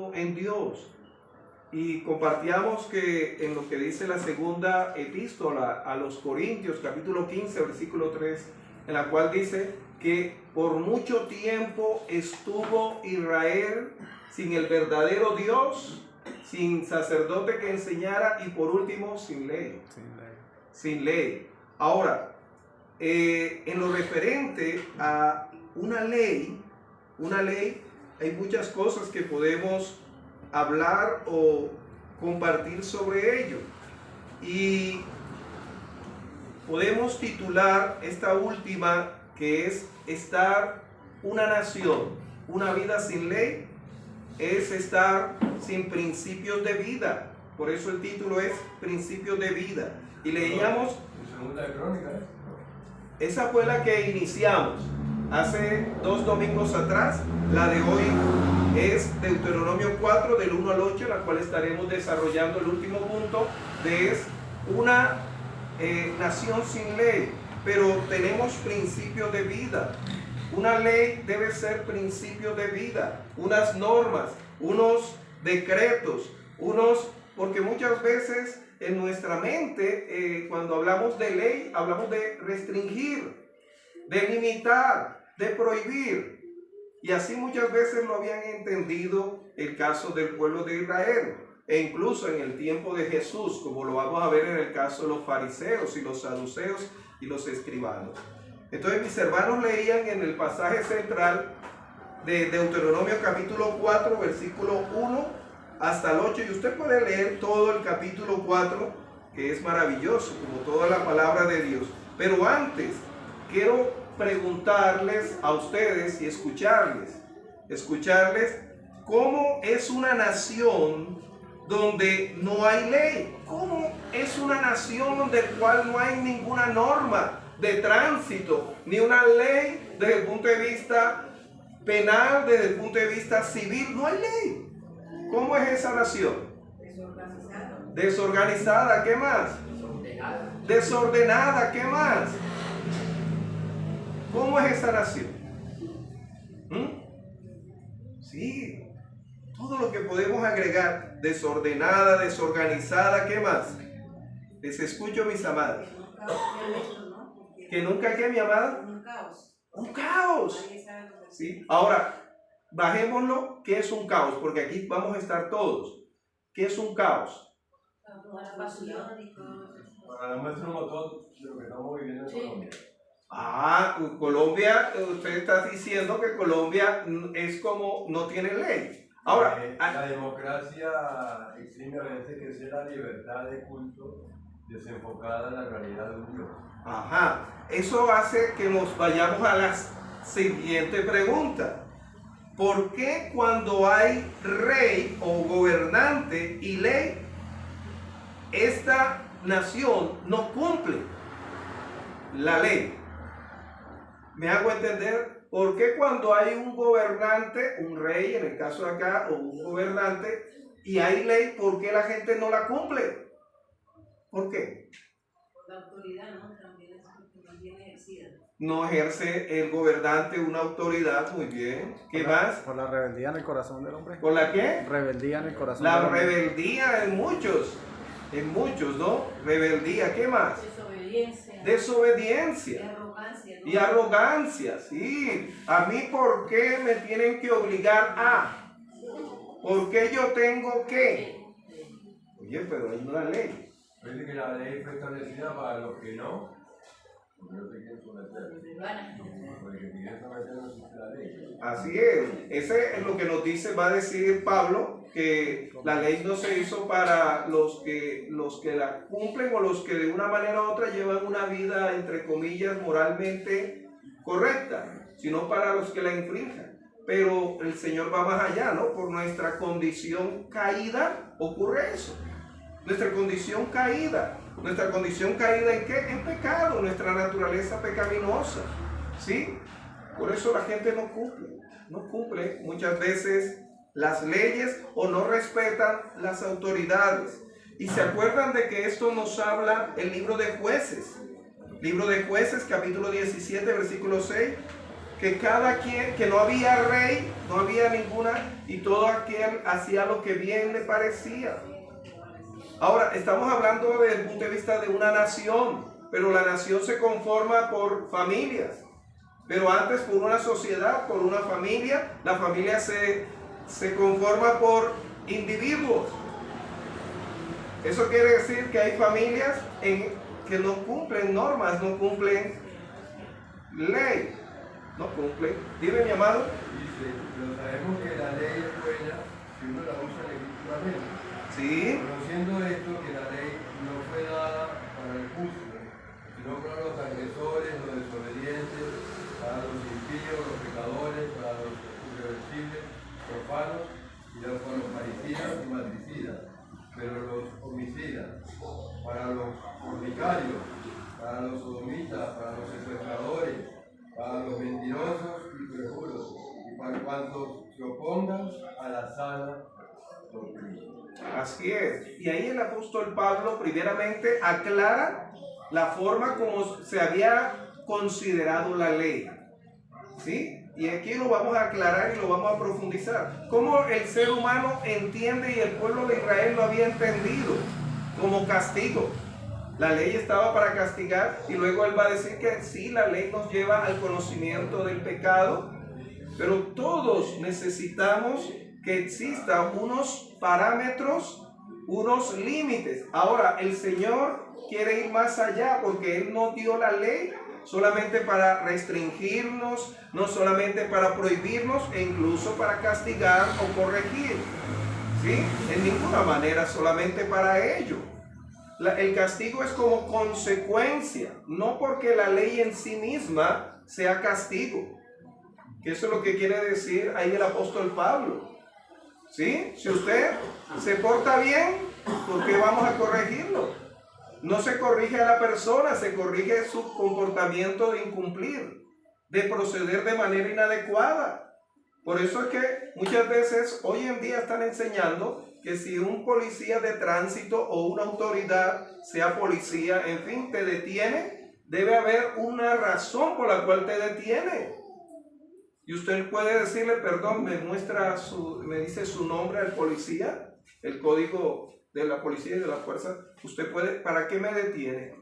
confiando en Dios. Y compartíamos que en lo que dice la segunda epístola a los Corintios, capítulo 15, versículo 3, en la cual dice que por mucho tiempo estuvo Israel sin el verdadero Dios, sin sacerdote que enseñara y por último sin ley. Sin ley. Ahora, en lo referente a una ley, hay muchas cosas que podemos hablar o compartir sobre ello. Y podemos titular esta última, que es estar una nación, una vida sin ley, es estar sin principios de vida. Por eso el título es Principios de Vida. Y leíamos, Segunda de Crónicas, esa fue la que iniciamos hace 2 domingos atrás. La de hoy es Deuteronomio 4, del 1 al 8, la cual estaremos desarrollando el último punto, de es una nación sin ley, pero tenemos principios de vida. Una ley debe ser principios de vida, unas normas, unos decretos, porque muchas veces en nuestra mente, cuando hablamos de ley, hablamos de restringir, de limitar, de prohibir. Y así muchas veces lo habían entendido el caso del pueblo de Israel, e incluso en el tiempo de Jesús, como lo vamos a ver en el caso de los fariseos y los saduceos y los escribanos. Entonces mis hermanos leían en el pasaje central de Deuteronomio capítulo 4, versículo 1 hasta el 8, y usted puede leer todo el capítulo 4, que es maravilloso, como toda la palabra de Dios. Pero antes, quiero preguntarles a ustedes y escucharles cómo es una nación donde no hay ley. ¿Cómo es una nación del cual no hay ninguna norma de tránsito, ni una ley desde el punto de vista penal, desde el punto de vista civil? No hay ley. ¿Cómo es esa nación? Desorganizada, ¿qué más? Desordenada, ¿qué más? ¿Cómo es esa nación? Sí, todo lo que podemos agregar. Desordenada, desorganizada, ¿qué más? Les escucho, mis amadas. ¿Que nunca qué, mi amada? Un caos. Un caos. ¿Sí? Ahora, bajémoslo. ¿Qué es un caos? Porque aquí vamos a estar todos. ¿Qué es un caos? para la muestra un montón de lo que estamos viviendo en Colombia. Colombia, usted está diciendo que Colombia es como no tiene ley. Ahora, la democracia exime a veces que sea la libertad de culto desenfocada en la realidad de un Dios. Eso hace que nos vayamos a la siguiente pregunta. ¿Por qué cuando hay rey o gobernante y ley, esta nación no cumple la ley? ¿Me hago entender? ¿Por qué cuando hay un gobernante, un rey en el caso de acá, o un gobernante, y hay ley, por qué la gente no la cumple? ¿Por qué? Por la autoridad, ¿no? También es porque no tiene ejercida. No ejerce el gobernante una autoridad, muy bien. ¿Qué más? Por la rebeldía en el corazón del hombre. ¿Por la qué? Rebeldía en el corazón La del hombre. rebeldía en muchos, ¿no? Rebeldía, ¿qué más? Desobediencia. Desobediencia. Y arrogancia, ¿no? Y arrogancia, sí. ¿A mí por qué me tienen que obligar a? ¿Por qué yo tengo que? Oye, pero hay una ley. Parece que la ley fue establecida para los que no se quieren someter. Porque si quieren someter no existe la ley. Así es. Ese es lo que nos dice, va a decir Pablo, que la ley no se hizo para los que la cumplen o los que de una manera u otra llevan una vida, entre comillas, moralmente correcta, sino para los que la infringen. Pero el Señor va más allá, ¿no? Por nuestra condición caída ocurre eso. Nuestra condición caída ¿en qué? En pecado, nuestra naturaleza pecaminosa, ¿sí? Por eso la gente no cumple muchas veces las leyes o no respetan las autoridades. Y se acuerdan de que esto nos habla el libro de Jueces. Libro de Jueces, capítulo 17, versículo 6. que cada quien, que no había rey, no había ninguna, y todo aquel hacía lo que bien le parecía. Ahora, estamos hablando desde el punto de vista de una nación, pero la nación se conforma por familias. Pero antes por una sociedad, por una familia, la familia se conforma por individuos. Eso quiere decir que hay familias que no cumplen normas, no cumplen ley, no cumplen. Dime, mi amado. Dice, pero sabemos que la ley es buena si uno la usa legítimamente. Sí. Conociendo esto, que la ley no fue dada para el justo, sino para los agresores, los desobedientes, para los impíos, los pecadores, para los irreversibles, profanos, y para los parricidas y maldicidas, pero los homicidas, para los fornicarios, para los sodomitas, para los secuestradores, para los mentirosos y perjuros, y para cuantos se opongan a la sana doctrina. Así es. Y ahí el apóstol Pablo primeramente aclara la forma como se había considerado la ley. ¿Sí? Y aquí lo vamos a aclarar y lo vamos a profundizar. Cómo el ser humano entiende y el pueblo de Israel lo había entendido como castigo. La ley estaba para castigar y luego él va a decir que sí, la ley nos lleva al conocimiento del pecado, pero todos necesitamos que existan unos parámetros, unos límites. Ahora, el Señor quiere ir más allá porque Él no dio la ley solamente para restringirnos, no solamente para prohibirnos e incluso para castigar o corregir. ¿Sí? En ninguna manera solamente para ello. El castigo es como consecuencia, no porque la ley en sí misma sea castigo. Que eso es lo que quiere decir ahí el apóstol Pablo. ¿Sí? Si usted se porta bien, ¿por qué vamos a corregirlo? No se corrige a la persona, se corrige su comportamiento de incumplir, de proceder de manera inadecuada. Por eso es que muchas veces hoy en día están enseñando que si un policía de tránsito o una autoridad, sea policía, en fin, te detiene, debe haber una razón por la cual te detiene. Y usted puede decirle, perdón, me dice su nombre al policía, el código de la policía y de la fuerza. Usted puede, ¿para qué me detiene?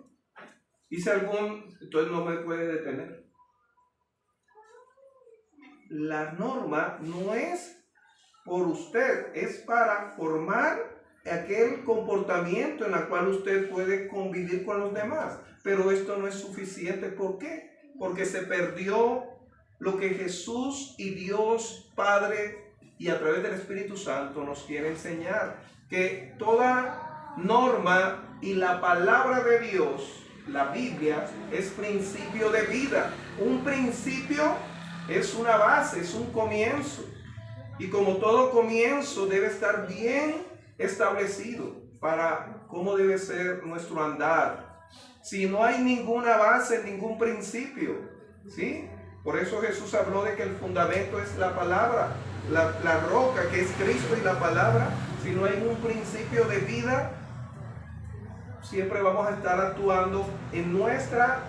Hice entonces no me puede detener. La norma no es por usted, es para formar aquel comportamiento en el cual usted puede convivir con los demás. Pero esto no es suficiente. ¿Por qué? Porque se perdió lo que Jesús y Dios Padre y a través del Espíritu Santo nos quiere enseñar. Que toda norma y la palabra de Dios, la Biblia, es principio de vida. Un principio es una base, es un comienzo. Y como todo comienzo debe estar bien establecido para cómo debe ser nuestro andar. Si no hay ninguna base, ningún principio, ¿sí? Por eso Jesús habló de que el fundamento es la palabra, la roca que es Cristo y la palabra. Si no hay un principio de vida, siempre vamos a estar actuando en nuestra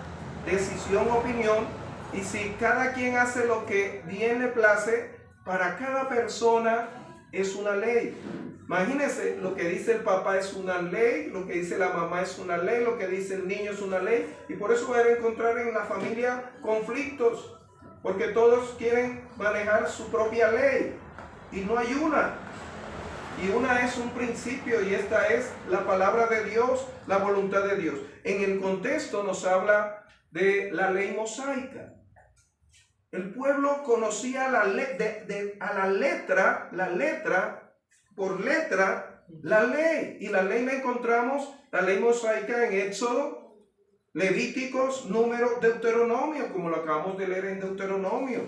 decisión, opinión. Y si cada quien hace lo que bien le place, para cada persona es una ley. Imagínense, lo que dice el papá es una ley, lo que dice la mamá es una ley, lo que dice el niño es una ley. Y por eso van a encontrar en la familia conflictos, porque todos quieren manejar su propia ley y no hay una. Y una es un principio y esta es la palabra de Dios, la voluntad de Dios. En el contexto nos habla de la ley mosaica. El pueblo conocía la letra por letra, la ley. Y la ley la encontramos, la ley mosaica en Éxodo, Levíticos, Números, Deuteronomio, como lo acabamos de leer en Deuteronomio.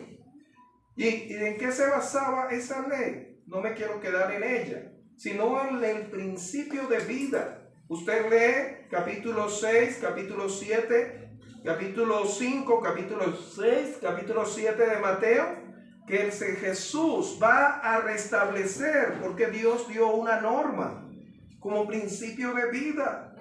¿Y en qué se basaba esa ley? No me quiero quedar en ella, sino en el principio de vida. Usted lee capítulo 6, capítulo 7, capítulo 5, capítulo 6, capítulo 7 de Mateo, que Jesús va a restablecer, porque Dios dio una norma como principio de vida.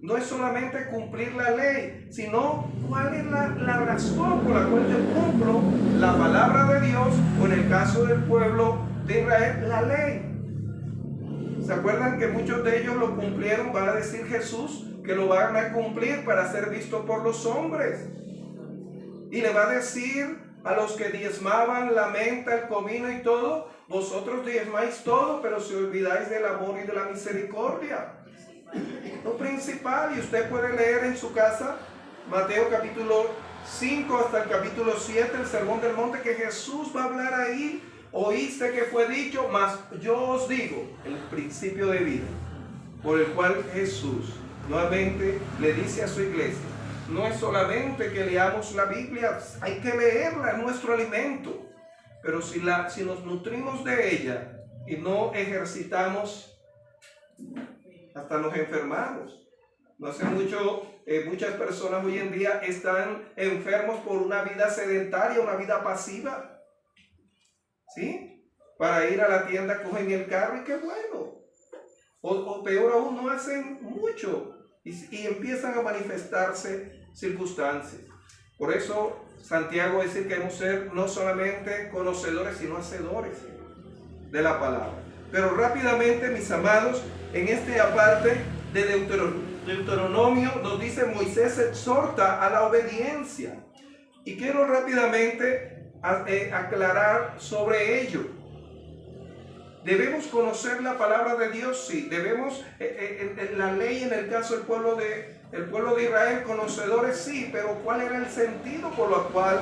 no es solamente cumplir la ley, sino cuál es la razón por la cual yo cumplo la palabra de Dios, o en el caso del pueblo de Israel, la ley. ¿Se acuerdan que muchos de ellos lo cumplieron? Va a decir Jesús que lo van a cumplir para ser visto por los hombres. Y le va a decir a los que diezmaban la menta, el comino y todo: vosotros diezmáis todo, pero si olvidáis del amor y de la misericordia. Lo principal, y usted puede leer en su casa Mateo capítulo 5 hasta el capítulo 7, el sermón del monte, que Jesús va a hablar ahí. Oíste que fue dicho, mas yo os digo, el principio de vida, por el cual Jesús nuevamente le dice a su iglesia: no es solamente que leamos la Biblia, hay que leerla, es nuestro alimento, pero si nos nutrimos de ella y no ejercitamos, hasta nos enfermamos. No hace mucho, muchas personas hoy en día están enfermos por una vida sedentaria, una vida pasiva. ¿Sí? Para ir a la tienda cogen el carro y qué bueno. O peor aún, no hacen mucho y empiezan a manifestarse circunstancias. Por eso Santiago dice que debemos ser no solamente conocedores, sino hacedores de la palabra. Pero rápidamente, mis amados, en esta parte de Deuteronomio nos dice: Moisés exhorta a la obediencia. Y quiero rápidamente aclarar sobre ello. ¿Debemos conocer la palabra de Dios? Sí. ¿Debemos la ley en el caso del pueblo de Israel, conocedores? Sí. Pero ¿cuál era el sentido por lo cual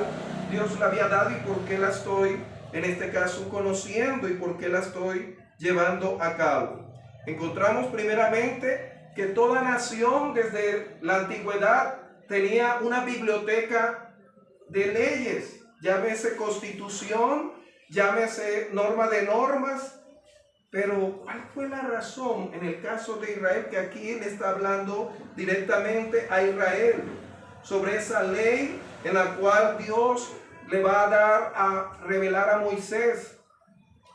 Dios la había dado y por qué la estoy, en este caso, conociendo y por qué la estoy llevando a cabo? Encontramos primeramente que toda nación desde la antigüedad tenía una biblioteca de leyes. Llámese constitución, llámese norma de normas, pero ¿cuál fue la razón en el caso de Israel? Que aquí le está hablando directamente a Israel sobre esa ley en la cual Dios le va a dar a revelar a Moisés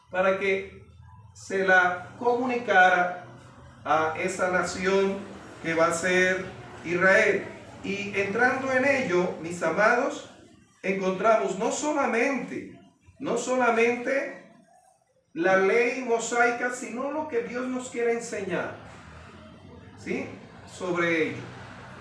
para que se la comunicara a esa nación que va a ser Israel. Y entrando en ello, mis amados, encontramos no solamente la ley mosaica, sino lo que Dios nos quiere enseñar, ¿sí?, sobre ello.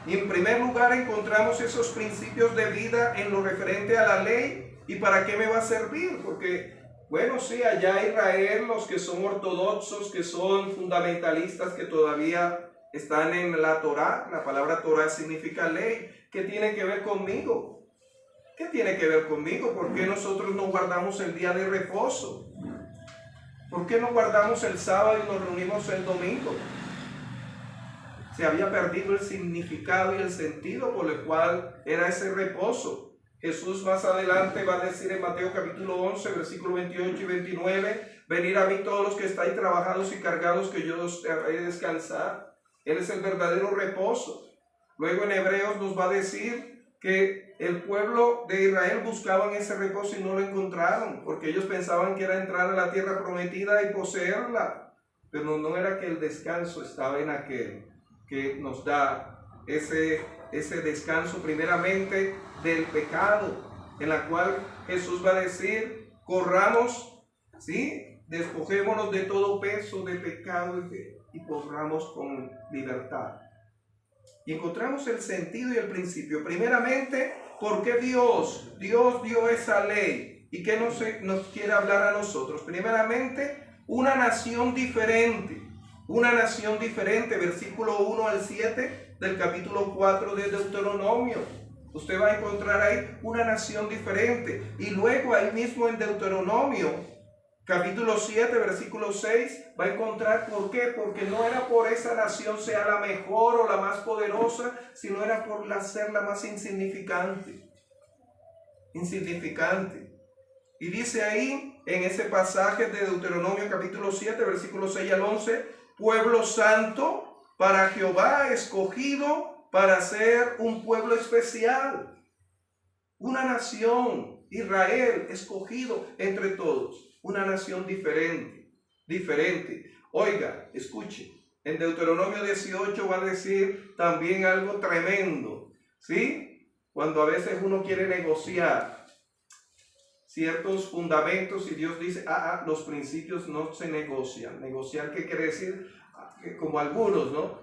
Y en primer lugar encontramos esos principios de vida en lo referente a la ley. ¿Y para qué me va a servir? Porque, bueno, sí, allá Israel, los que son ortodoxos, que son fundamentalistas, que todavía están en la Torá. La palabra Torá significa ley. ¿Qué tiene que ver conmigo? ¿Qué tiene que ver conmigo? ¿Por qué nosotros no guardamos el día de reposo? ¿Por qué no guardamos el sábado y nos reunimos el domingo? Se había perdido el significado y el sentido por el cual era ese reposo. Jesús más adelante va a decir en Mateo capítulo 11, versículos 28 y 29, venid a mí todos los que estáis trabajados y cargados, que yo os haré descansar. Él es el verdadero reposo. Luego en Hebreos nos va a decir que el pueblo de Israel buscaban ese reposo y no lo encontraron, porque ellos pensaban que era entrar a la tierra prometida y poseerla, pero no era que el descanso estaba en aquel que nos da ese descanso primeramente del pecado, en la cual Jesús va a decir: corramos, ¿sí?, despojémonos de todo peso de pecado y corramos con libertad. Y encontramos el sentido y el principio. Primeramente, ¿por qué Dios dio esa ley? ¿Y qué nos quiere hablar a nosotros? Primeramente, una nación diferente. Una nación diferente, versículo 1 al 7 del capítulo 4 de Deuteronomio. Usted va a encontrar ahí una nación diferente. Y luego ahí mismo en Deuteronomio, capítulo 7, versículo 6, va a encontrar por qué. Porque no era por esa nación sea la mejor o la más poderosa, sino era por ser la más insignificante. Y dice ahí, en ese pasaje de Deuteronomio capítulo 7, versículo 6 al 11, pueblo santo para Jehová, escogido para ser un pueblo especial. Una nación, Israel, escogido entre todos. Una nación diferente. Oiga, escuche, En Deuteronomio 18 va a decir también algo tremendo, ¿sí? Cuando a veces uno quiere negociar ciertos fundamentos y Dios dice, los principios no se negocian. Negociar, ¿qué quiere decir? Como algunos, ¿no?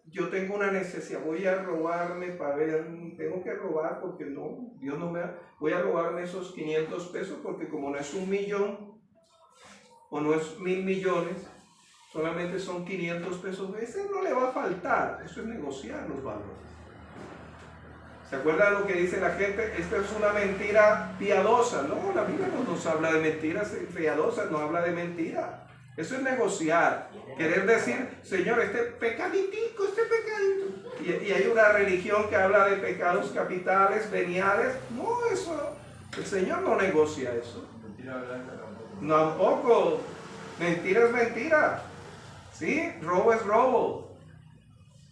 Yo tengo una necesidad, voy a robarme para ver, tengo que robar porque no, Dios no me da, voy a robarme esos 500 pesos porque como no es 1 millón o no es 1.000 millones, solamente son 500 pesos, ese no le va a faltar. Eso es negociar los valores. ¿Se acuerdan lo que dice la gente? Esto es una mentira piadosa. No, la Biblia no nos habla de mentiras piadosas, no habla de mentira. Eso es negociar. Querer decir, Señor, este pecaditico. Y hay una religión que habla de pecados capitales, veniales. No, eso, el Señor no negocia eso. Mentira blanca tampoco. Tampoco. Mentira es mentira. ¿Sí? Robo es robo.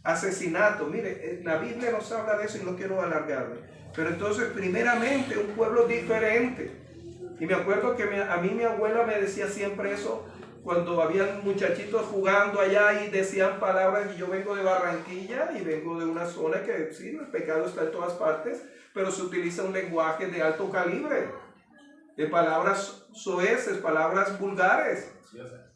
Asesinato. Mire, la Biblia nos habla de eso y no quiero alargarme. Pero entonces, primeramente, un pueblo diferente. Y me acuerdo que a mí mi abuela me decía siempre eso cuando habían muchachitos jugando allá y decían palabras, y yo vengo de Barranquilla y vengo de una zona que sí, el pecado está en todas partes, pero se utiliza un lenguaje de alto calibre, de palabras soeces, palabras vulgares.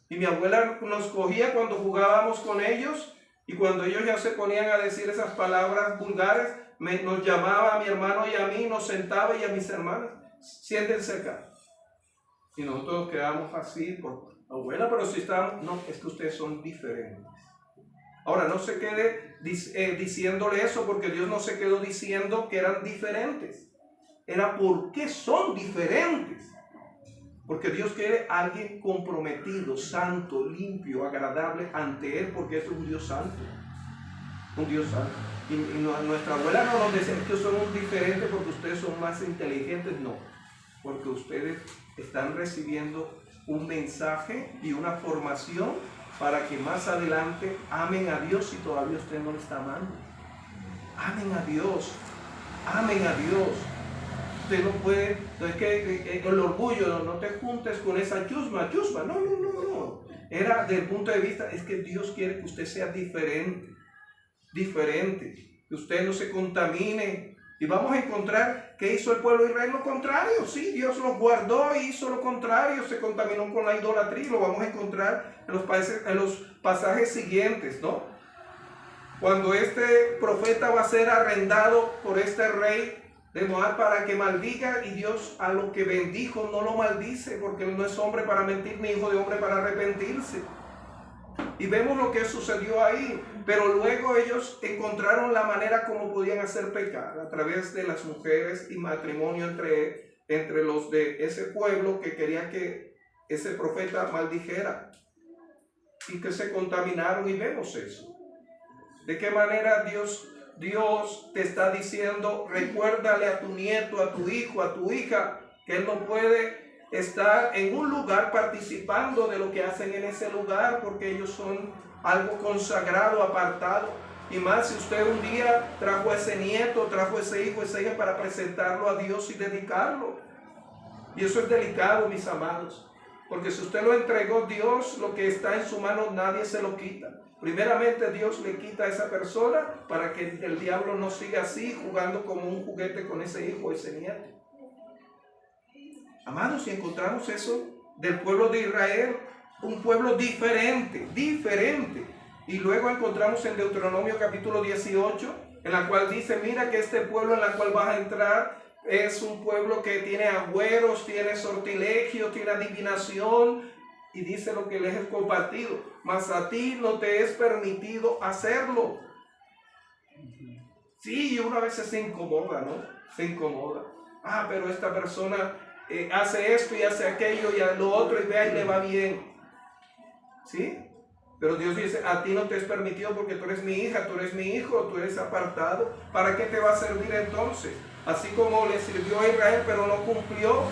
Y mi abuela nos cogía cuando jugábamos con ellos, y cuando ellos ya se ponían a decir esas palabras vulgares, nos llamaba a mi hermano y a mí, nos sentaba y a mis hermanas, siéntense acá. Y nosotros quedamos así, abuela, pero si estamos, no, es que ustedes son diferentes. Ahora, no se quede diciéndole eso, porque Dios no se quedó diciendo que eran diferentes. Era porque son diferentes. Porque Dios quiere a alguien comprometido, santo, limpio, agradable ante Él, porque es un Dios santo. Un Dios santo. Y nuestra abuela no nos decía que somos diferentes porque ustedes son más inteligentes, no. Porque ustedes están recibiendo un mensaje y una formación para que más adelante amen a Dios si todavía usted no le está amando. Amen a Dios. Amen a Dios. Usted no puede, es que el orgullo, no te juntes con esa chusma. No. Era desde el punto de vista, es que Dios quiere que usted sea diferente, que usted no se contamine. Y vamos a encontrar que hizo el pueblo de Israel lo contrario. Sí, Dios los guardó y hizo lo contrario, se contaminó con la idolatría. Y lo vamos a encontrar en los pasajes siguientes, ¿no? Cuando este profeta va a ser arrendado por este rey de Moab para que maldiga, y Dios a lo que bendijo no lo maldice, porque él no es hombre para mentir ni hijo de hombre para arrepentirse. Y vemos lo que sucedió ahí, pero luego ellos encontraron la manera como podían hacer pecar, a través de las mujeres y matrimonio entre los de ese pueblo que quería que ese profeta maldijera, y que se contaminaron, y vemos eso. ¿De qué manera Dios te está diciendo, recuérdale a tu nieto, a tu hijo, a tu hija, que él no puede estar en un lugar participando de lo que hacen en ese lugar, porque ellos son algo consagrado, apartado? Y más si usted un día trajo a ese nieto, trajo a ese hijo, esa hija para presentarlo a Dios y dedicarlo. Y eso es delicado, mis amados, porque si usted lo entregó, Dios, lo que está en su mano, nadie se lo quita. Primeramente Dios le quita a esa persona para que el diablo no siga así, jugando como un juguete con ese hijo o ese nieto. Amados, si encontramos eso del pueblo de Israel, un pueblo diferente. Y luego encontramos en Deuteronomio capítulo 18, en la cual dice, mira que este pueblo en la cual vas a entrar es un pueblo que tiene agüeros, tiene sortilegios, tiene adivinación, y dice lo que les he compartido, mas a ti no te es permitido hacerlo. Sí, y uno a veces se incomoda, ¿no? Se incomoda. Pero esta persona hace esto y hace aquello y a lo otro, y vea y le va bien. ¿Sí? Pero Dios dice, a ti no te es permitido porque tú eres mi hija, tú eres mi hijo, tú eres apartado. ¿Para qué te va a servir entonces? Así como le sirvió a Israel, pero no cumplió.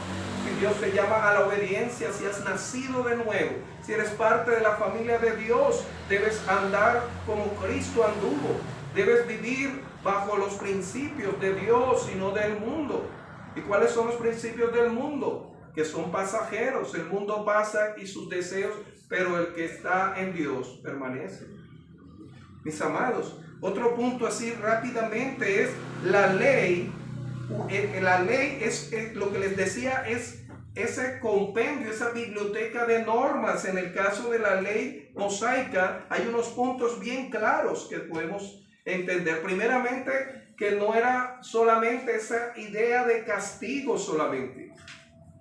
Si Dios te llama a la obediencia, si has nacido de nuevo, si eres parte de la familia de Dios, debes andar como Cristo anduvo. Debes vivir bajo los principios de Dios y no del mundo. ¿Y cuáles son los principios del mundo? que son pasajeros. El mundo pasa y sus deseos, pero el que está en Dios permanece. Mis amados, otro punto así rápidamente es la ley. La ley es lo que les decía, es ese compendio, esa biblioteca de normas. En el caso de la ley mosaica hay unos puntos bien claros que podemos entender. Primeramente, que no era solamente esa idea de castigo solamente.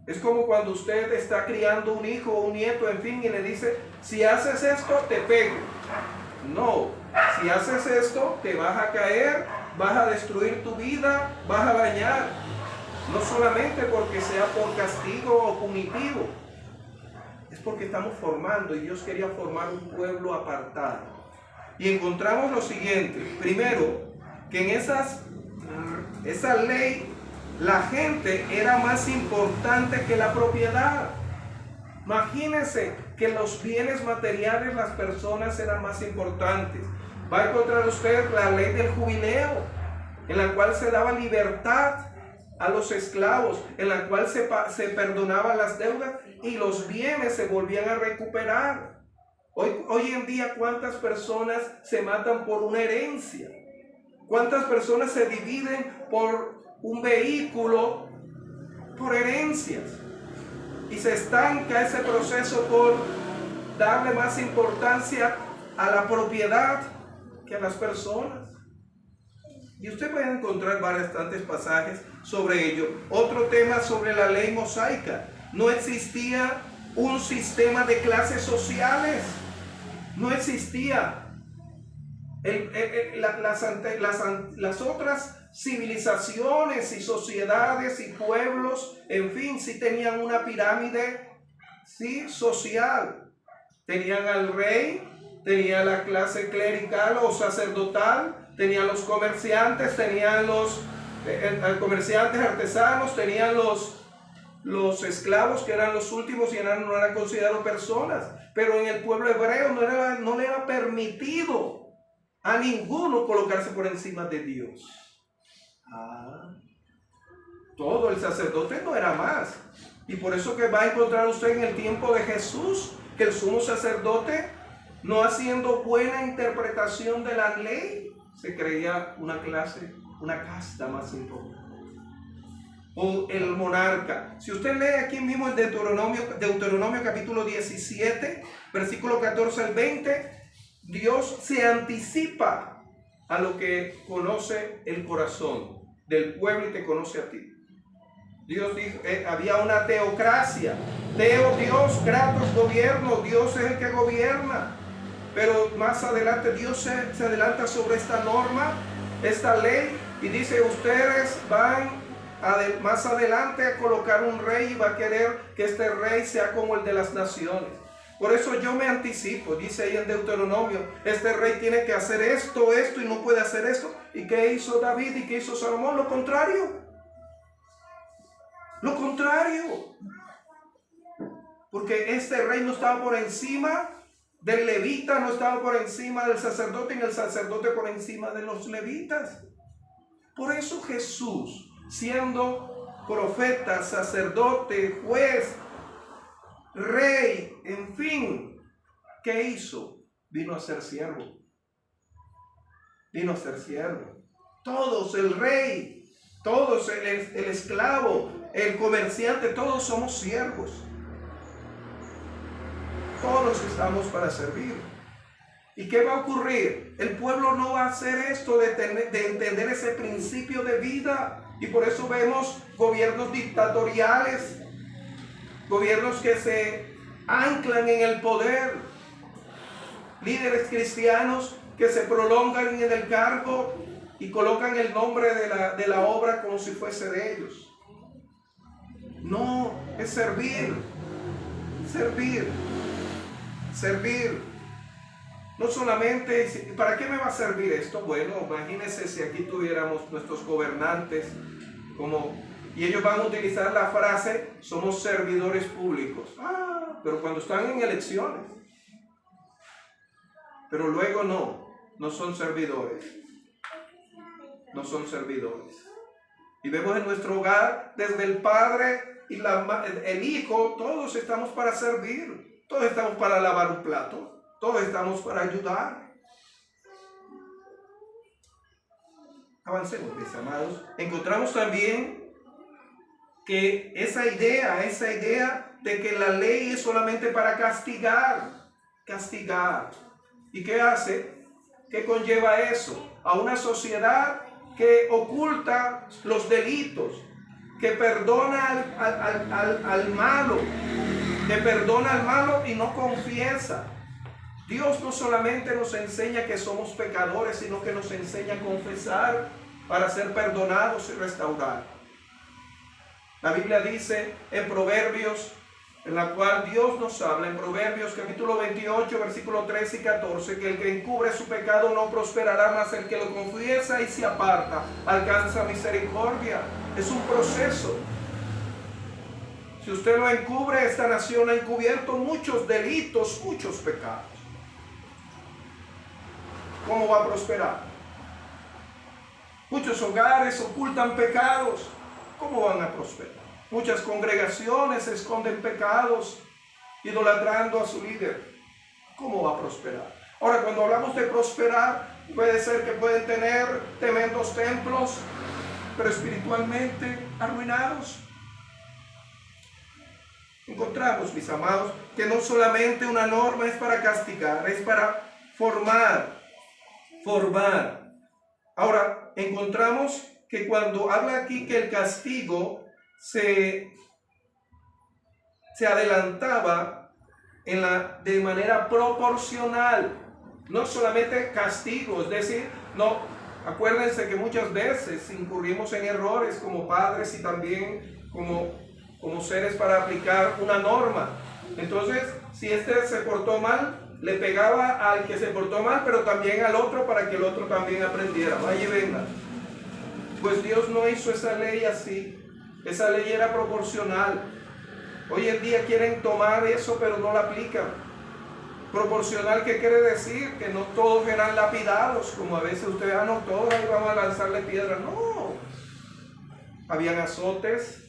Es como cuando usted está criando un hijo o un nieto, en fin, y le dice, si haces esto, te pego. No, si haces esto, te vas a caer, vas a destruir tu vida, vas a dañar. No solamente porque sea por castigo o punitivo, es porque estamos formando, y Dios quería formar un pueblo apartado. Y encontramos lo siguiente: primero, que en esa ley la gente era más importante que la propiedad. Imagínense que los bienes materiales, las personas eran más importantes. Va a encontrar usted la ley del jubileo, en la cual se daba libertad a los esclavos, en la cual se perdonaban las deudas y los bienes se volvían a recuperar. Hoy en día, ¿cuántas personas se matan por una herencia? ¿Cuántas personas se dividen por un vehículo, por herencias? Y se estanca ese proceso por darle más importancia a la propiedad que a las personas. Y usted puede encontrar bastantes pasajes sobre ello. Otro tema sobre la ley mosaica: no existía un sistema de clases sociales. No existía. Las otras civilizaciones y sociedades y pueblos, en fin, sí tenían una pirámide, sí, social. Tenían al rey, tenía la clase clerical o sacerdotal, tenían los comerciantes, tenían los comerciantes artesanos, tenían los esclavos, que eran los últimos y no eran considerados personas. Pero en el pueblo hebreo no le era permitido a ninguno colocarse por encima de Dios. Todo el sacerdote no era más. Y por eso que va a encontrar usted en el tiempo de Jesús que el sumo sacerdote, no haciendo buena interpretación de la ley, se creía una casta más importante. O el monarca. Si usted lee aquí mismo en Deuteronomio capítulo 17, versículo 14 al 20, Dios se anticipa a lo que conoce el corazón del pueblo y te conoce a ti. Dios dijo, había una teocracia. Dios, Kratos, gobierno. Dios es el que gobierna. Pero más adelante Dios se adelanta sobre esta norma, esta ley, y dice, ustedes van más adelante a colocar un rey y va a querer que este rey sea como el de las naciones. Por eso yo me anticipo, dice ahí en Deuteronomio, este rey tiene que hacer esto y no puede hacer esto. ¿Y qué hizo David y qué hizo Salomón? Lo contrario. Lo contrario. Porque este rey no estaba por encima del levita, no estaba por encima del sacerdote, y el sacerdote por encima de los levitas. Por eso Jesús, siendo profeta, sacerdote, juez, rey, en fin, ¿qué hizo? Vino a ser siervo. Vino a ser siervo. Todos, el rey, todos, el esclavo, el comerciante, todos somos siervos. Todos estamos para servir. ¿Y qué va a ocurrir? El pueblo no va a hacer esto de entender ese principio de vida. Y por eso vemos gobiernos dictatoriales, gobiernos que se anclan en el poder, líderes cristianos que se prolongan en el cargo y colocan el nombre de la obra como si fuese de ellos. No, es servir. No solamente, ¿para qué me va a servir esto? Bueno, imagínense si aquí tuviéramos nuestros gobernantes y ellos van a utilizar la frase, somos servidores públicos. Pero cuando están en elecciones. Pero luego no son servidores. No son servidores. Y vemos en nuestro hogar, desde el padre y el hijo, todos estamos para servir, todos estamos para lavar un plato, todos estamos para ayudar. Avancemos, mis amados. Encontramos también que esa idea de que la ley es solamente para castigar. ¿Y qué hace? ¿Qué conlleva eso? A una sociedad que oculta los delitos, que perdona al malo, y no confiesa. Dios no solamente nos enseña que somos pecadores, sino que nos enseña a confesar para ser perdonados y restaurados. La Biblia dice en Proverbios, en la cual Dios nos habla, en Proverbios capítulo 28, versículos 13 y 14, que el que encubre su pecado no prosperará, mas el que lo confiesa y se aparta alcanza misericordia. Es un proceso. Si usted lo encubre, esta nación ha encubierto muchos delitos, muchos pecados. ¿Cómo va a prosperar? Muchos hogares ocultan pecados. ¿Cómo van a prosperar? Muchas congregaciones esconden pecados, idolatrando a su líder. ¿Cómo va a prosperar? Ahora, cuando hablamos de prosperar, puede ser que pueden tener tremendos templos, pero espiritualmente arruinados. Encontramos, mis amados, que no solamente una norma es para castigar, es para formar. Ahora, encontramos que cuando habla aquí que el castigo se adelantaba de manera proporcional, no solamente castigo, es decir, no, acuérdense que muchas veces incurrimos en errores como padres y también como seres para aplicar una norma. Entonces, si este se portó mal, le pegaba al que se portó mal, pero también al otro para que el otro también aprendiera. Vaya y venga. Pues Dios no hizo esa ley así. Esa ley era proporcional. Hoy en día quieren tomar eso, pero no la aplican. Proporcional, ¿qué quiere decir? Que no todos eran lapidados, como a veces ustedes, no todos ahí vamos a lanzarle piedras. No. Habían azotes.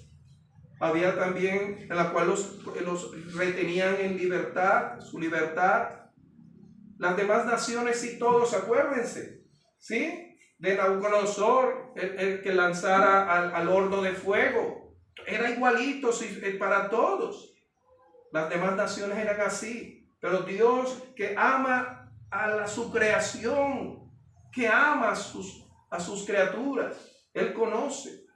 Había también en la cual los retenían en libertad, su libertad. Las demás naciones y todos, acuérdense, ¿sí? De Nabucodonosor, el que lanzara al horno de fuego. Era igualito para todos. Las demás naciones eran así. Pero Dios, que ama su creación, que ama a sus criaturas, Él conoce.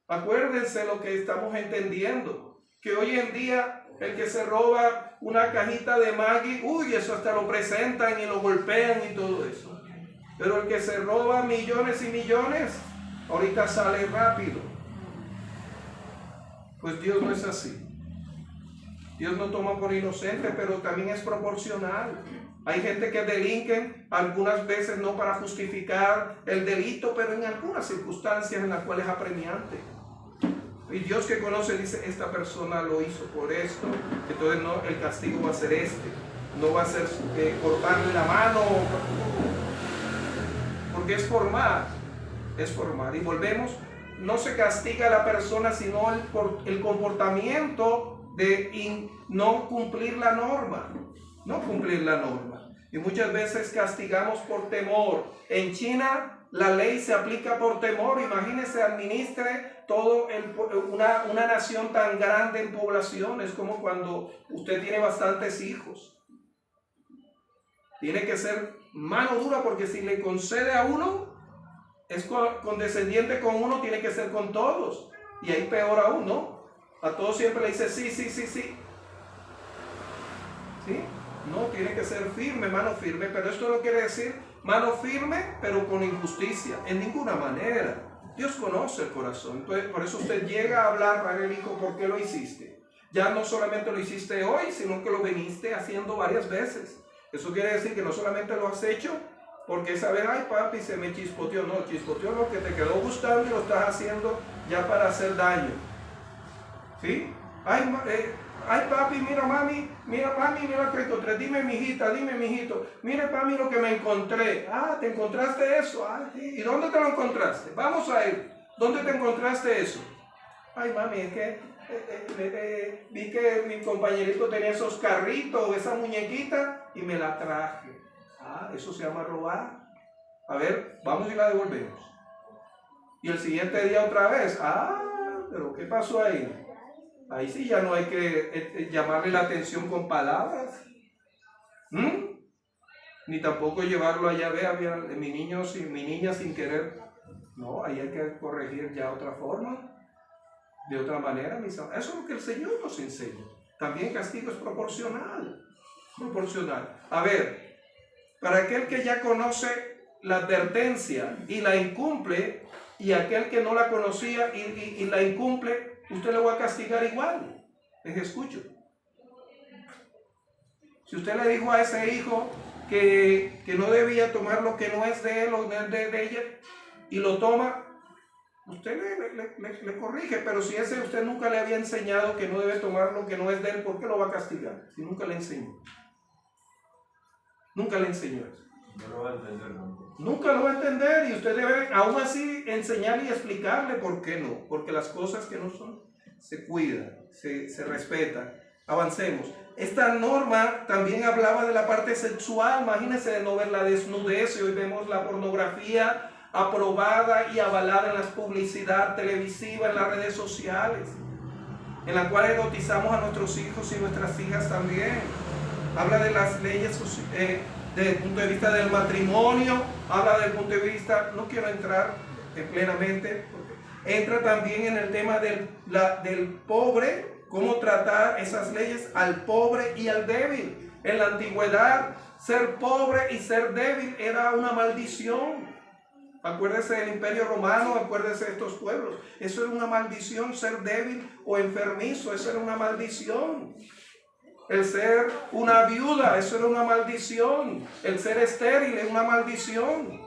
Acuérdense lo que estamos entendiendo, que hoy en día el que se roba una cajita de Maggi, eso hasta lo presentan y lo golpean y todo eso. Pero el que se roba millones y millones, ahorita sale rápido. Pues Dios no es así. Dios no toma por inocente, pero también es proporcional. Hay gente que delinquen algunas veces no para justificar el delito, pero en algunas circunstancias en las cuales es apremiante. Y Dios que conoce dice, esta persona lo hizo por esto, entonces no, el castigo va a ser este. No va a ser cortarle la mano, porque es formar. Y volvemos, no se castiga a la persona, sino el comportamiento de no cumplir la norma. Y muchas veces castigamos por temor. En China la ley se aplica por temor. Imagínese, administre todo una nación tan grande en población. Es como cuando usted tiene bastantes hijos. Tiene que ser mano dura, porque si le concede a uno, es condescendiente con uno, tiene que ser con todos. Y ahí peor aún, ¿no? A todos siempre le dice sí. ¿Sí? No, tiene que ser firme, mano firme, pero esto no quiere decir mano firme, pero con injusticia, en ninguna manera. Dios conoce el corazón, entonces por eso usted llega a hablar para el hijo, ¿por qué lo hiciste? Ya no solamente lo hiciste hoy, sino que lo veniste haciendo varias veces. Eso quiere decir que no solamente lo has hecho porque esa vez, ay papi, se me chispoteó. No, chispoteó lo que te quedó gustando y lo estás haciendo ya para hacer daño. ¿Sí? Ay papi, mira mami, mira que encontré, dime mijita, dime mijito, mira mami lo que me encontré. ¿Te encontraste eso? ¿Y dónde te lo encontraste? Vamos a ir, ¿dónde te encontraste eso? Ay, mami, es que vi que mi compañerito tenía esos carritos o esa muñequita y me la traje. Ah, eso se llama robar. A ver, vamos y la devolvemos. Y el siguiente día otra vez. Ah, pero ¿qué pasó ahí? Ahí sí ya no hay que llamarle la atención con palabras. Ni tampoco llevarlo allá, vea, mi niño, mi niña sin querer. No, ahí hay que corregir ya otra forma. De otra manera, eso es lo que el Señor nos enseña. También castigo es proporcional. Proporcional. A ver, para aquel que ya conoce la advertencia y la incumple, y aquel que no la conocía y la incumple, usted le va a castigar igual. Les escucho. Si usted le dijo a ese hijo que no debía tomar lo que no es de él o de ella, y lo toma, usted le corrige, pero si ese usted nunca le había enseñado que no debe tomar lo que no es de él, ¿por qué lo va a castigar? Si nunca le enseñó. Nunca le enseñó eso. No lo va a entender, ¿no? Nunca lo va a entender, y usted debe aún así enseñarle y explicarle por qué no. Porque las cosas que no son se cuidan, se respetan. Avancemos. Esta norma también hablaba de la parte sexual. Imagínense de no ver la desnudez, y hoy vemos la pornografía aprobada y avalada en la publicidad televisiva, en las redes sociales, en la cual erotizamos a nuestros hijos y nuestras hijas también. Habla de las leyes desde el punto de vista del matrimonio, habla desde el punto de vista, no quiero entrar plenamente, entra también en el tema del pobre, cómo tratar esas leyes al pobre y al débil. En la antigüedad, ser pobre y ser débil era una maldición. Acuérdese del Imperio Romano, acuérdese de estos pueblos. Eso era una maldición, ser débil o enfermizo, eso era una maldición. El ser una viuda, eso era una maldición. El ser estéril es una maldición.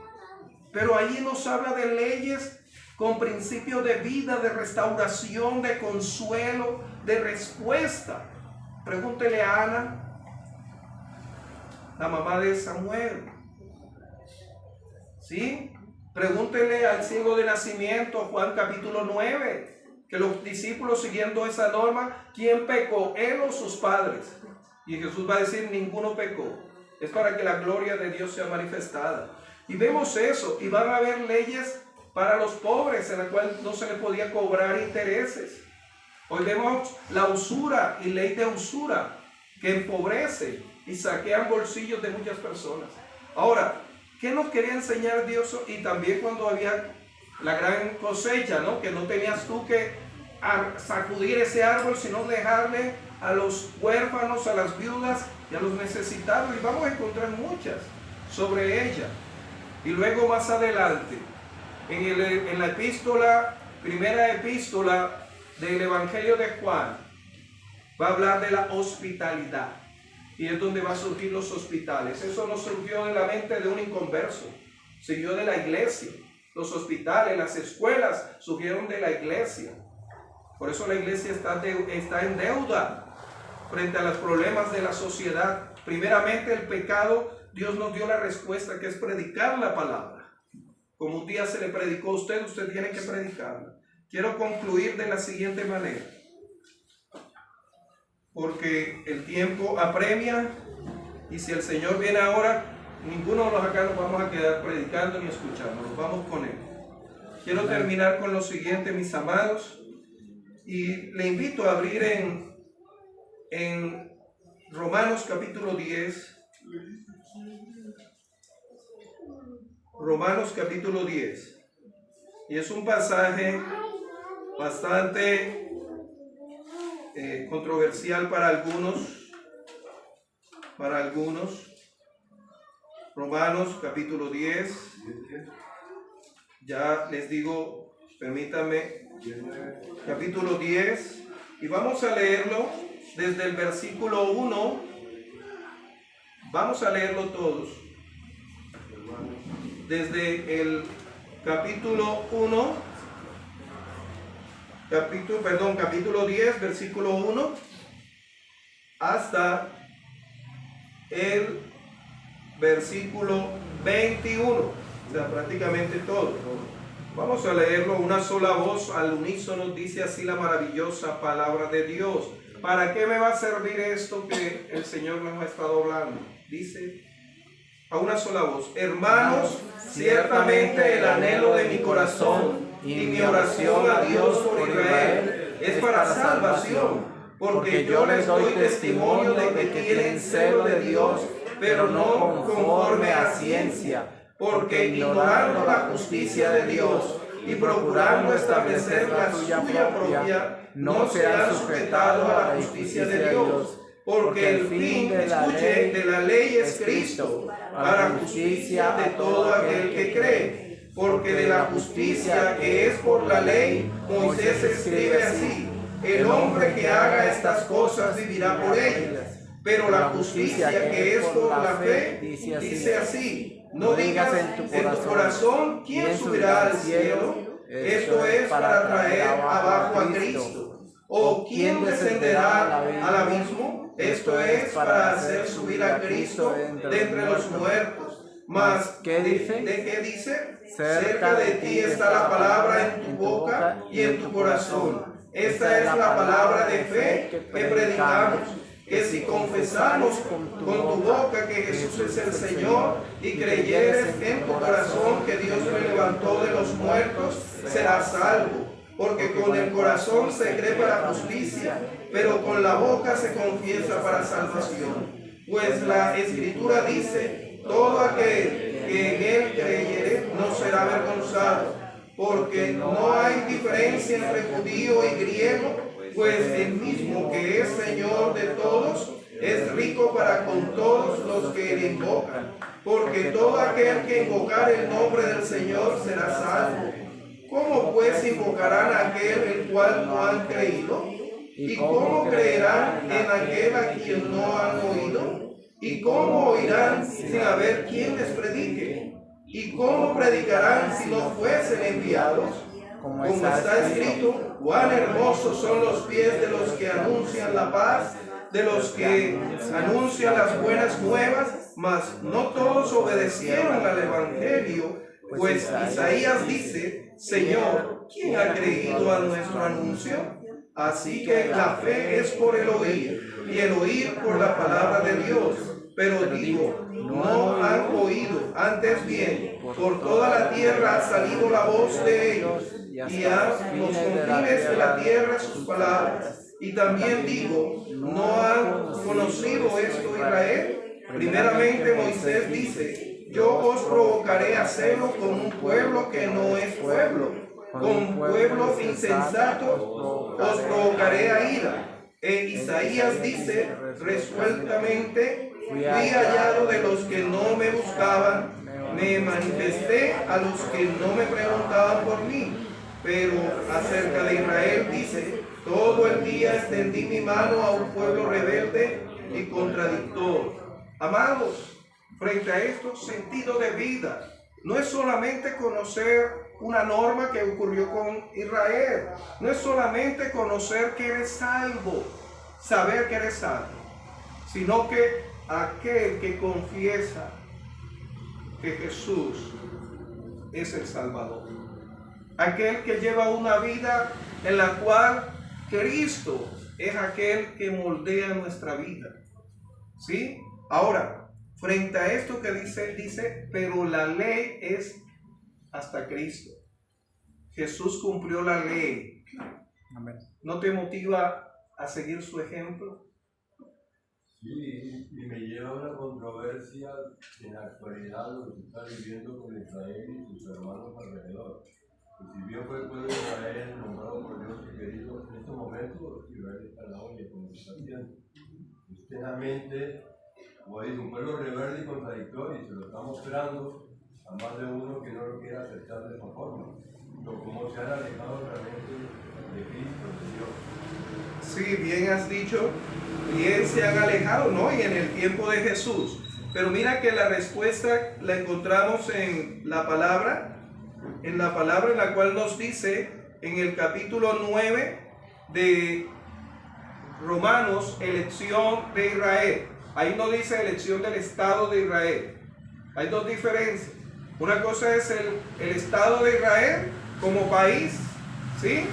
Pero allí nos habla de leyes con principios de vida, de restauración, de consuelo, de respuesta. Pregúntele a Ana, la mamá de Samuel. ¿Sí? Pregúntele al ciego de nacimiento, Juan capítulo 9. Que los discípulos, siguiendo esa norma, ¿quién pecó? ¿Él o sus padres? Y Jesús va a decir, ninguno pecó. Es para que la gloria de Dios sea manifestada. Y vemos eso, y van a haber leyes para los pobres, en la cual no se le podía cobrar intereses. Hoy vemos la usura y ley de usura, que empobrece y saquean bolsillos de muchas personas. Ahora, ¿qué nos quería enseñar Dios? Y también cuando había la gran cosecha, ¿no? Que no tenías tú que sacudir ese árbol, sino dejarle a los huérfanos, a las viudas y a los necesitados. Y vamos a encontrar muchas sobre ella. Y luego más adelante, en la epístola, primera epístola del Evangelio de Juan, va a hablar de la hospitalidad. Y es donde va a surgir los hospitales. Eso no surgió de la mente de un inconverso, surgió de la iglesia. Los hospitales, las escuelas surgieron de la iglesia. Por eso la iglesia está en deuda frente a los problemas de la sociedad. Primeramente el pecado, Dios nos dio la respuesta, que es predicar la palabra. Como un día se le predicó a usted, usted tiene que predicarla. Quiero concluir de la siguiente manera, porque el tiempo apremia, y si el Señor viene ahora, ninguno de los acá nos vamos a quedar predicando ni escuchando, nos vamos con Él. Quiero terminar con lo siguiente, mis amados, y le invito a abrir en Romanos capítulo 10. Romanos capítulo 10. Y es un pasaje bastante controversial para algunos. Romanos capítulo 10. Ya les digo, permítanme, capítulo 10. Y vamos a leerlo desde el versículo 1. Vamos a leerlo todos. Desde el capítulo 1, capítulo 10, versículo 1, hasta el versículo 21, o sea, prácticamente todo. Vamos a leerlo una sola voz, al unísono, dice así la maravillosa palabra de Dios. ¿Para qué me va a servir esto que el Señor nos ha estado hablando? Dice a una sola voz: hermanos, ciertamente el anhelo de mi corazón y mi oración a Dios por Israel es para salvación, porque yo les doy testimonio de que tienen celo de Dios, pero no conforme a ciencia, porque ignorando la justicia de Dios y procurando establecer la suya propia, no se han sujetado a la justicia de Dios, porque el fin, escuche, de la ley es Cristo, para justicia de todo aquel que cree, porque de la justicia que es por la ley, Moisés escribe así: el hombre que haga estas cosas vivirá por ellas. Pero la justicia que es por la fe dice así: no digas en tu corazón quién subirá al cielo, esto es para traer abajo a Cristo, o quién descenderá al abismo, esto es para hacer subir a Cristo de entre los muertos. Mas, ¿de qué dice? Cerca de ti está la palabra en tu boca y en tu corazón. Esta es la palabra de fe que predicamos, que si confesamos con tu boca que Jesús es el Señor y creyeres en tu corazón que Dios le levantó de los muertos, serás salvo. Porque con el corazón se cree para justicia, pero con la boca se confiesa para salvación. Pues la Escritura dice: todo aquel que en él creyere no será avergonzado, porque no hay diferencia entre judío y griego, pues el mismo que es Señor de todos es rico para con todos los que le invocan, porque todo aquel que invocar el nombre del Señor será salvo. ¿Cómo pues invocarán a aquel el cual no han creído? ¿Y cómo creerán en aquel a quien no han oído? ¿Y cómo oirán sin haber quien les predique? ¿Y cómo predicarán si no fuesen enviados? Como está escrito: cuán hermosos son los pies de los que anuncian la paz, de los que anuncian las buenas nuevas, mas no todos obedecieron al Evangelio. Pues Isaías dice: Señor, ¿quién ha creído a nuestro anuncio? Así que la fe es por el oír, y el oír por la palabra de Dios. Pero digo, no han oído, antes bien, por toda la tierra ha salido la voz de ellos, y a los confines de la tierra sus palabras. Y también digo, ¿no han conocido esto Israel? Primeramente Moisés dice: yo os provocaré a celo con un pueblo que no es pueblo, con pueblo insensato os provocaré a ira. Isaías dice resueltamente: fui hallado de los que no me buscaban, me manifesté a los que no me preguntaban por mí. Pero acerca de Israel dice: todo el día extendí mi mano a un pueblo rebelde y contradictor. Amados, frente a esto, sentido de vida no es solamente conocer una norma que ocurrió con Israel, no es solamente conocer que eres salvo, saber que eres salvo, sino que aquel que confiesa que Jesús es el Salvador, aquel que lleva una vida en la cual Cristo es aquel que moldea nuestra vida, ¿sí? Ahora, frente a esto que dice, pero la ley es hasta Cristo. Jesús cumplió la ley. Amén. ¿No te motiva a seguir su ejemplo? Sí, y me lleva a una controversia en la actualidad lo que se está viviendo con Israel y sus hermanos alrededor. Y si bien fue el pueblo de Israel nombrado por Dios y querido, en estos momentos Israel está en la olla como se está haciendo. Externamente, como dice, un pueblo rebelde y contradictorio, y se lo está mostrando a más de uno que no lo quiere aceptar de esa forma. Pero como se han alejado realmente de Cristo, de Dios. Sí, bien has dicho, bien se han alejado, ¿no? Y en el tiempo de Jesús. Pero mira que la respuesta la encontramos en la palabra en la cual nos dice en el capítulo 9 de Romanos, elección de Israel. Ahí no dice elección del Estado de Israel. Hay dos diferencias. Una cosa es el Estado de Israel como país, ¿sí?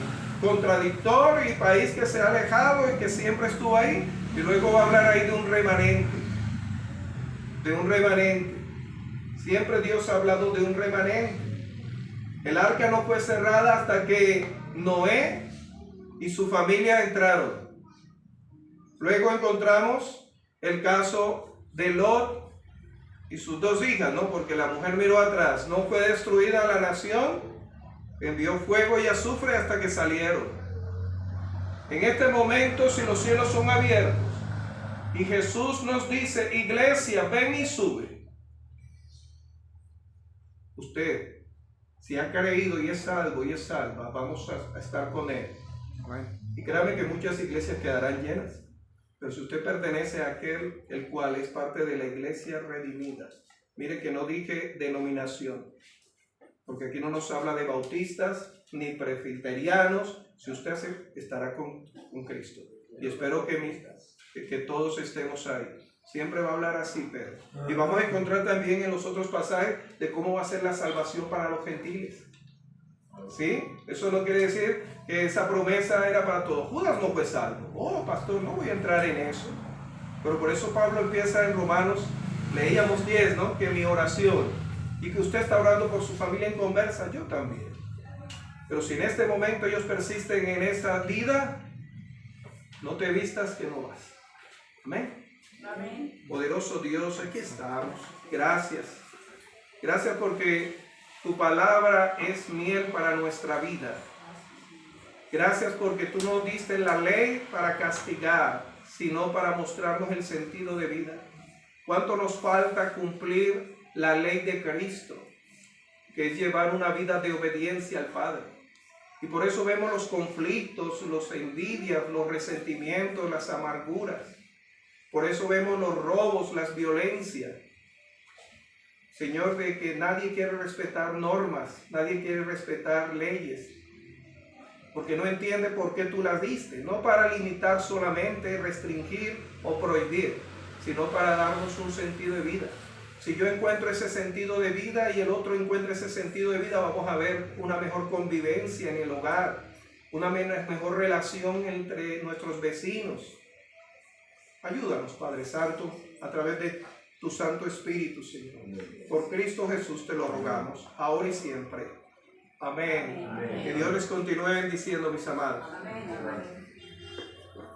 Contradictorio y país que se ha alejado y que siempre estuvo ahí. Y luego va a hablar ahí de un remanente. De un remanente. Siempre Dios ha hablado de un remanente. El arca no fue cerrada hasta que Noé y su familia entraron. Luego encontramos el caso de Lot y sus dos hijas, ¿no? Porque la mujer miró atrás. No fue destruida la nación, envió fuego y azufre hasta que salieron. En este momento, si los cielos son abiertos y Jesús nos dice, iglesia, ven y sube. Usted, si ha creído y es salvo y es salva, vamos a estar con Él. Amén. Y créame que muchas iglesias quedarán llenas. Pero si usted pertenece a aquel el cual es parte de la iglesia redimida, mire que no dije denominación, porque aquí no nos habla de bautistas ni presbiterianos. Si usted hace, estará con Cristo. Y espero que todos estemos ahí. Siempre va a hablar así, Pedro. Y vamos a encontrar también en los otros pasajes de cómo va a ser la salvación para los gentiles. ¿Sí? Eso no quiere decir que esa promesa era para todos. Judas no fue salvo. Oh, pastor, no voy a entrar en eso. Pero por eso Pablo empieza en Romanos, leíamos 10, ¿no? Que mi oración, y que usted está orando por su familia en conversa, yo también. Pero si en este momento ellos persisten en esa vida, no te vistas que no vas. Amén. Amén. Poderoso Dios, aquí estamos. Gracias. Gracias porque tu palabra es miel para nuestra vida. Gracias porque tú no diste la ley para castigar, sino para mostrarnos el sentido de vida. ¿Cuánto nos falta cumplir la ley de Cristo, que es llevar una vida de obediencia al Padre? Y por eso vemos los conflictos, los envidias, los resentimientos, las amarguras. Por eso vemos los robos, las violencias. Señor, de que nadie quiere respetar normas, nadie quiere respetar leyes, porque no entiende por qué tú las diste, no para limitar solamente, restringir o prohibir, sino para darnos un sentido de vida. Si yo encuentro ese sentido de vida y el otro encuentra ese sentido de vida, vamos a ver una mejor convivencia en el hogar, una mejor relación entre nuestros vecinos. Ayúdanos, Padre Santo, a través de tu Santo Espíritu, Señor. Por Cristo Jesús te lo rogamos, ahora y siempre. Amén. Amén. Que Dios les continúe bendiciendo, mis amados. Amén.